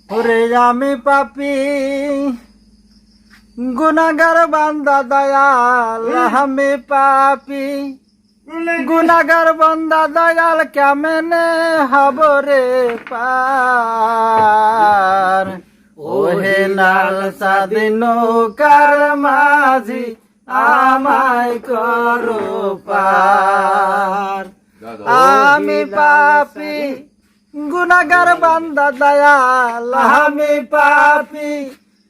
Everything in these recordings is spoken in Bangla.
ওরে আমি পাপী গুনাহগার বান্দা দয়াল আমি পাপী গুনাহগার বান্দা দয়াল কেমনে হব রে পার ওহে লাল সাদি নৌকার মাঝি আমায় করো পার আমি পাপী গুনাহগার বান্দা দয়াল আমি পাপী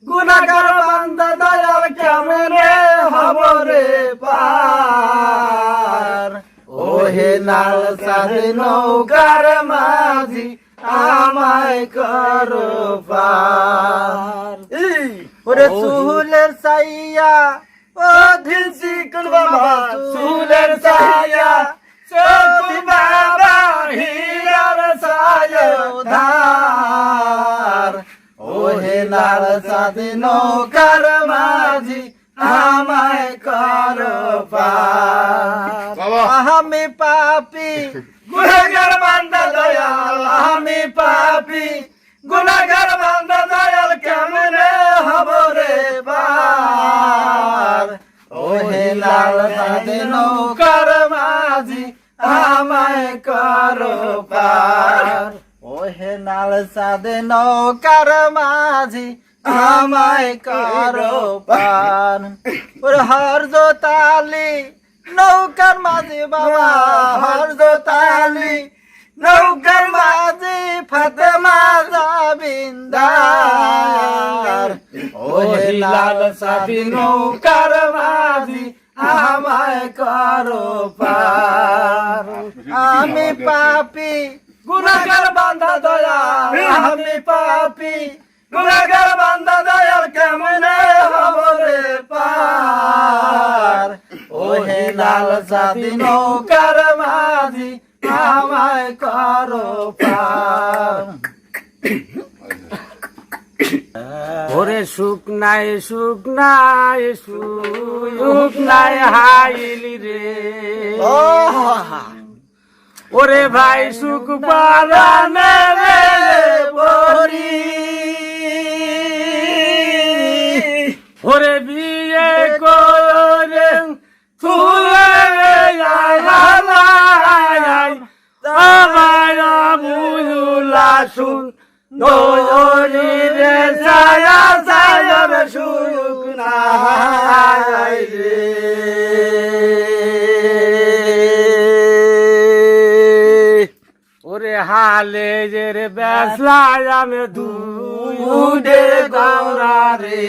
গুনাহগার বান্দা দয়াল কেমনে হব রে পার ওহে লাল সাদি নৌকার মাঝি আমায় করো পার ওরে সুহুলের সাইয়া ও ধিনসি কুল বাবা সুহুলের সাইয়া সতি বাবা হীরার সায়া ধার ওহে লাল সাদি নৌকার মাঝি আমায় করো পার আমি পাপী গুনাহগার বান্দা দয়াল আমি পাপী গুনাহগার বান্দা দয়াল কেমনে হব রে পার ওহে লাল সাদি নৌকার মাঝি আমায় করো পার ওহে লাল সাদি নৌকার মাঝি আমায় করো পার ওরে হরজতালি নৌকার মাঝি বাবা হরজতালি নৌকার মাঝি ফাতেমা জাবিন্দার ওহে লাল সাদি নৌকার মাঝি আমায় করো পার আমি পাপী গুনাহগার বান্দা দয়াল আমি পাপী গুনাহগার বান্দা দয়াল কেমনে হব রে পার ওহে লাল সাদি নৌকার মাঝি আমায় করো পার ওরে শুকনায় শুকনায় শুকনায় হাইলি রে ওরে ভাই সুখ পারানে রে বরি ওরে বিয়ে করে ফুলে আমার বুঝুলা শুন দোরি রে ছায়া ছায়ার সুখ নাই রে ওরে হালে যে রে বেসলাই আমি দুধে গৌরা রে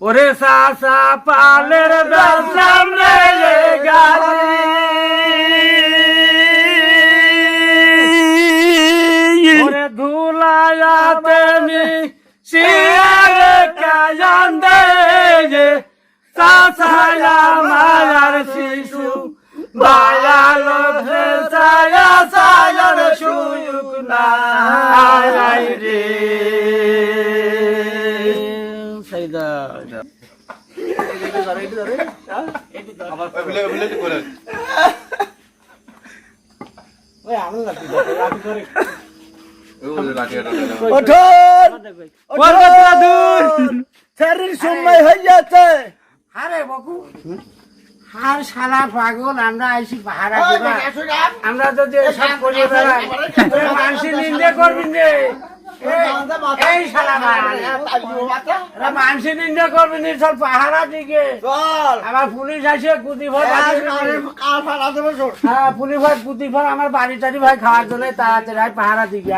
ওরে সাসা পালের বেসলাম রে গাড়ি ওরে ধুলায়াতে মি শিয়ারে কায়ান্দে যে সাসায়া মায়ার শিশু বায়ালো ছায়া ছায়ার সুখ নাই রে সাইদা সময় হয়ে যাচ্ছে আরে বাবু আর শালা পাগল আমরা আইসি পাহারা দিবা আমরা যদি সব করে বেড়াই মানুষ নিন্দে করবি রে এই শালা মানুষ নিন্দে করবি নি সব পাহারা দিকে আমার পুলিশ আসে কুতি ভর হ্যাঁ পুলিশ ভাই কুতি ভর আমার বাড়ি টাড়ি ভাই খাওয়ার জন্য তাড়াতাড়ি পাহারা দিকে